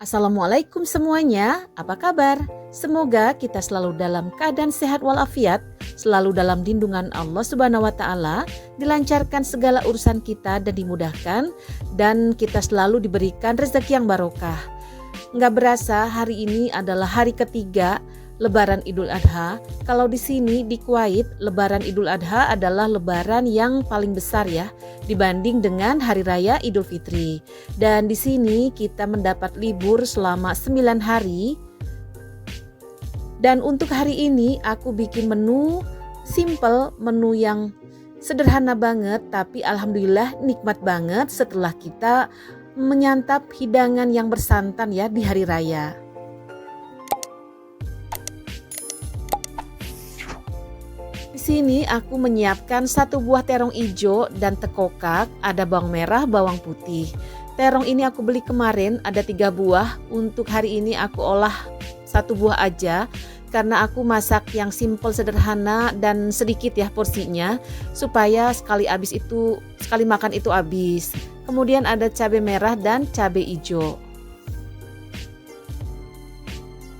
Assalamualaikum semuanya, apa kabar? Semoga kita selalu dalam keadaan sehat walafiat, selalu dalam lindungan Allah Subhanahu wa Ta'ala, dilancarkan segala urusan kita dan dimudahkan, dan kita selalu diberikan rezeki yang barokah. Nggak berasa hari ini adalah hari ketiga Lebaran Idul Adha. Kalau di sini di Kuwait, Lebaran Idul Adha adalah lebaran yang paling besar ya dibanding dengan Hari Raya Idul Fitri. Dan di sini kita mendapat libur selama 9 hari. Dan untuk hari ini aku bikin menu simple, menu yang sederhana banget, tapi alhamdulillah nikmat banget setelah kita menyantap hidangan yang bersantan ya di hari raya. Di sini aku menyiapkan 1 buah terong hijau dan tekokak, ada bawang merah, bawang putih. Terong ini aku beli kemarin, ada 3 buah. Untuk hari ini aku olah 1 buah aja karena aku masak yang simple, sederhana dan sedikit ya porsinya supaya sekali makan itu habis. Kemudian ada cabai merah dan cabai hijau.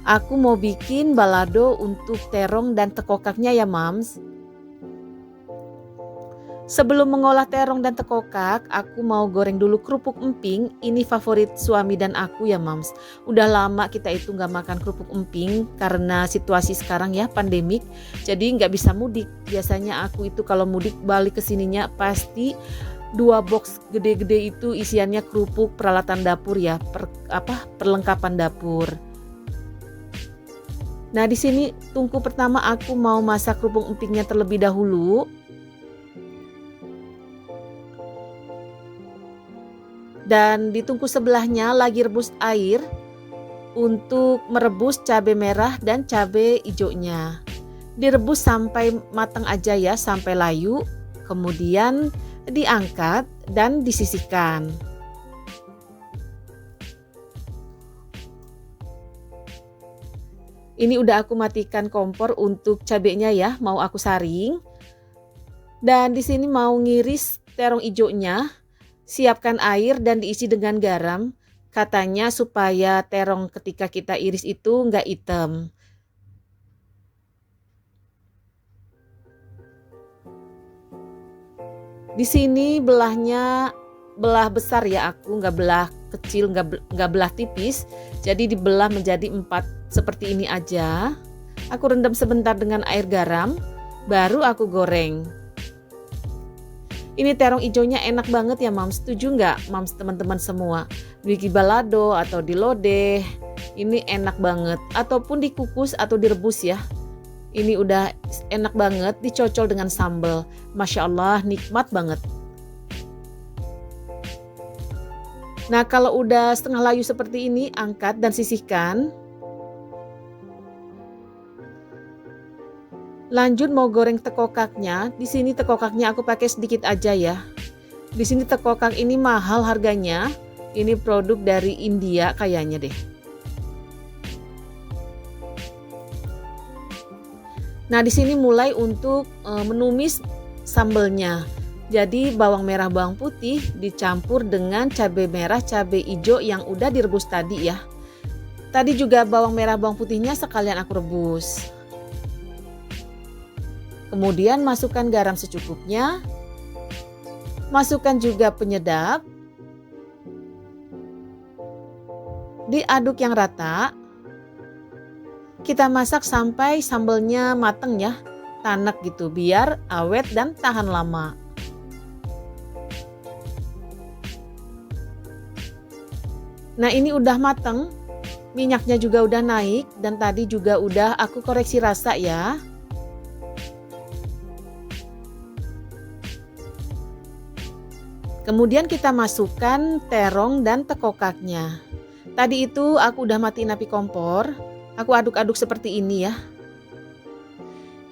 Aku mau bikin balado untuk terong dan tekokaknya ya Mams. Sebelum mengolah terong dan tekokak, aku mau goreng dulu kerupuk emping. Ini favorit suami dan aku ya Mams. Udah lama kita itu gak makan kerupuk emping karena situasi sekarang ya pandemik. Jadi gak bisa mudik. Biasanya aku itu kalau mudik balik ke sininya pasti 2 box gede-gede itu isiannya kerupuk, peralatan dapur ya, perlengkapan dapur. Nah, di sini tungku pertama aku mau masak kerupuk empingnya terlebih dahulu. Dan di tungku sebelahnya lagi rebus air untuk merebus cabai merah dan cabai hijaunya. Direbus sampai matang aja ya, sampai layu. Kemudian diangkat dan disisihkan. Ini udah aku matikan kompor untuk cabenya ya, mau aku saring. Dan di sini mau ngiris terong hijaunya, siapkan air dan diisi dengan garam. Katanya supaya terong ketika kita iris itu nggak hitam. Di sini belahnya belah besar ya, aku nggak belah kecil, nggak belah tipis. Jadi dibelah menjadi 4 seperti ini aja. Aku rendam sebentar dengan air garam, baru aku goreng. Ini terong hijaunya enak banget ya Mams, setuju nggak Mams teman-teman semua? Bikin balado atau dilodeh, ini enak banget. Ataupun dikukus atau direbus ya. Ini udah enak banget, dicocol dengan sambal. Masya Allah, nikmat banget. Nah, kalau udah setengah layu seperti ini, angkat dan sisihkan. Lanjut mau goreng tekokaknya. Di sini tekokaknya aku pakai sedikit aja ya. Di sini tekokak ini mahal harganya. Ini produk dari India kayaknya deh. Nah, di sini mulai untuk menumis sambelnya. Jadi bawang merah, bawang putih dicampur dengan cabai merah, cabai hijau yang udah direbus tadi ya. Tadi juga bawang merah, bawang putihnya sekalian aku rebus. Kemudian masukkan garam secukupnya. Masukkan juga penyedap. Diaduk yang rata. Kita masak sampai sambalnya mateng ya, tanek gitu, biar awet dan tahan lama. Nah, ini udah mateng, minyaknya juga udah naik dan tadi juga udah aku koreksi rasa ya. Kemudian kita masukkan terong dan tekokaknya. Tadi itu aku udah matiin api kompor. Aku aduk-aduk seperti ini ya.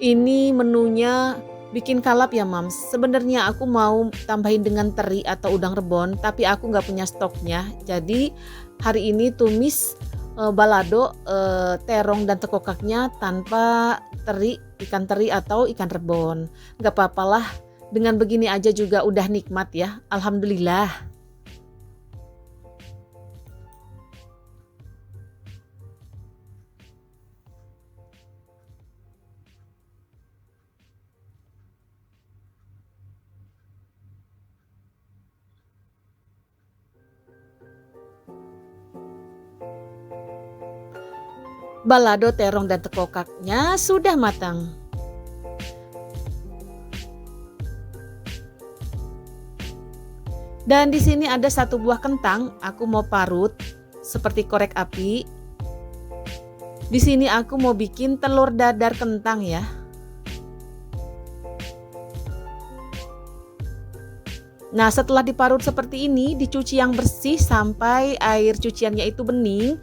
Ini menunya bikin kalap ya Mams. Sebenarnya aku mau tambahin dengan teri atau udang rebon, tapi aku nggak punya stoknya. Jadi hari ini tumis balado terong dan tekokaknya tanpa teri, ikan teri atau ikan rebon. Nggak apa-apalah. Dengan begini aja juga udah nikmat ya, alhamdulillah. Balado, terong, dan tekokaknya sudah matang. Dan di sini ada satu buah kentang, aku mau parut seperti korek api. Di sini aku mau bikin telur dadar kentang ya. Nah, setelah diparut seperti ini, dicuci yang bersih sampai air cuciannya itu bening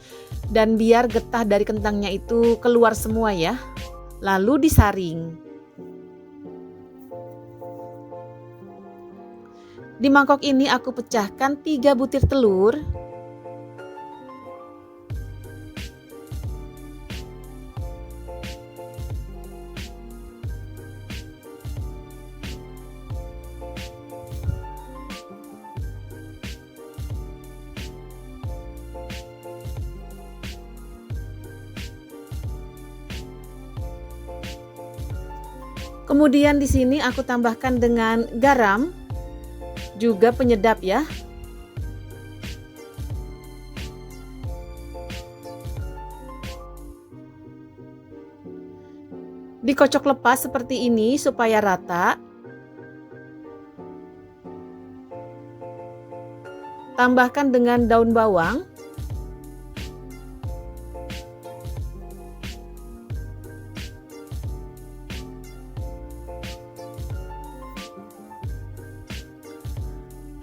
dan biar getah dari kentangnya itu keluar semua ya. Lalu disaring. Di mangkok ini aku pecahkan 3 butir telur. Kemudian di sini aku tambahkan dengan garam, juga penyedap ya. Dikocok lepas seperti ini supaya rata. Tambahkan dengan daun bawang.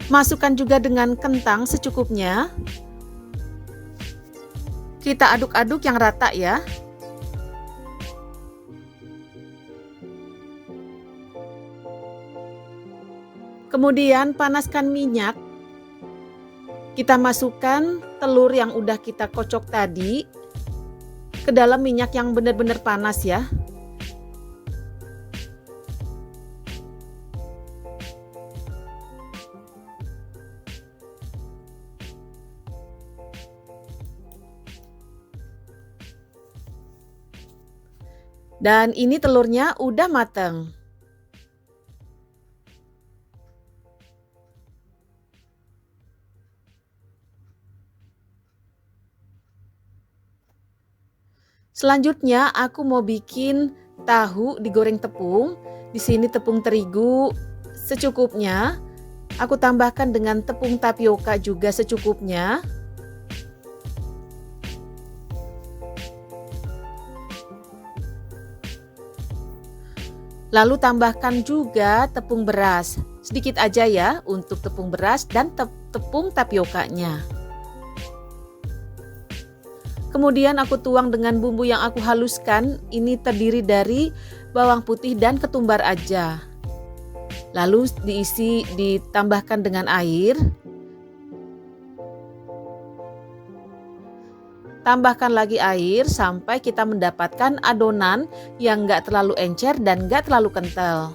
Masukkan juga dengan kentang secukupnya. Kita aduk-aduk yang rata ya. Kemudian panaskan minyak. Kita masukkan telur yang udah kita kocok tadi ke dalam minyak yang benar-benar panas ya. Dan ini telurnya udah mateng. Selanjutnya aku mau bikin tahu digoreng tepung. Di sini tepung terigu secukupnya. Aku tambahkan dengan tepung tapioka juga secukupnya. Lalu tambahkan juga tepung beras. Sedikit aja ya untuk tepung beras dan tepung tapiokanya. Kemudian aku tuang dengan bumbu yang aku haluskan. Ini terdiri dari bawang putih dan ketumbar aja. Lalu ditambahkan dengan air. Tambahkan lagi air sampai kita mendapatkan adonan yang nggak terlalu encer dan nggak terlalu kental.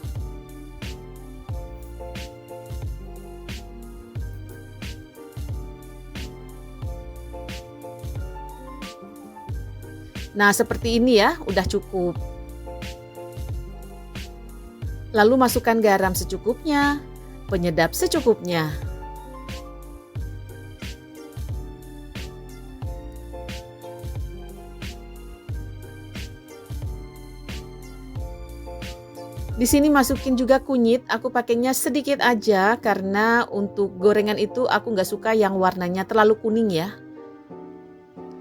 Nah, seperti ini ya, udah cukup. Lalu masukkan garam secukupnya, penyedap secukupnya. Di sini masukin juga kunyit, aku pakainya sedikit aja karena untuk gorengan itu aku nggak suka yang warnanya terlalu kuning ya.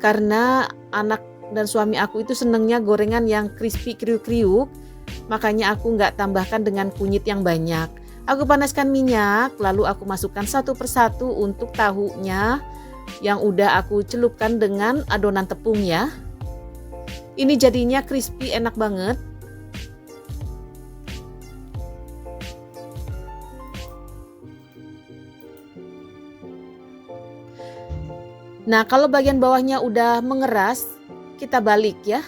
Karena anak dan suami aku itu senengnya gorengan yang crispy kriuk-kriuk, makanya aku nggak tambahkan dengan kunyit yang banyak. Aku panaskan minyak, lalu aku masukkan satu persatu untuk tahunya yang udah aku celupkan dengan adonan tepung ya. Ini jadinya crispy, enak banget. Nah, kalau bagian bawahnya udah mengeras, kita balik ya.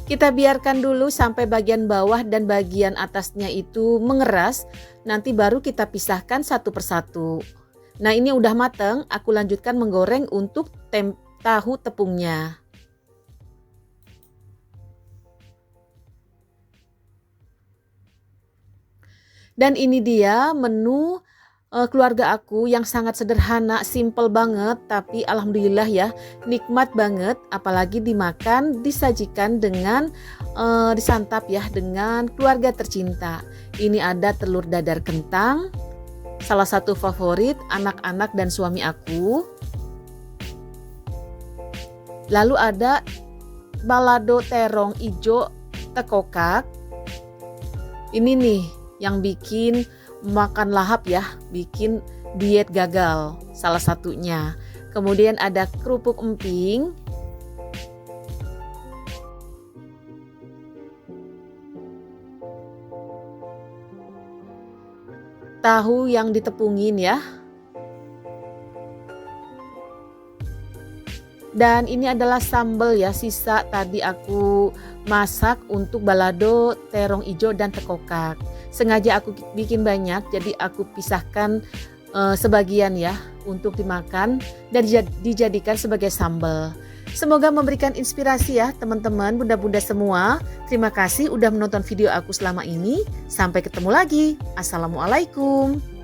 Kita biarkan dulu sampai bagian bawah dan bagian atasnya itu mengeras, nanti baru kita pisahkan satu persatu. Nah, ini udah mateng, aku lanjutkan menggoreng untuk tahu tepungnya. Dan ini dia menu keluarga aku yang sangat sederhana, simple banget, tapi alhamdulillah ya nikmat banget, apalagi dimakan, disajikan dengan disantap ya dengan keluarga tercinta. Ini ada telur dadar kentang, salah satu favorit anak-anak dan suami aku. Lalu ada balado terong ijo tekokak. Ini nih yang bikin makan lahap ya, bikin diet gagal salah satunya. Kemudian ada kerupuk emping, tahu yang ditepungin ya. Dan ini adalah sambal ya, sisa tadi aku masak untuk balado, terong ijo dan tekokak. Sengaja aku bikin banyak, jadi aku pisahkan sebagian ya untuk dimakan dan dijadikan sebagai sambal. Semoga memberikan inspirasi ya teman-teman, bunda-bunda semua. Terima kasih udah menonton video aku selama ini. Sampai ketemu lagi. Assalamualaikum.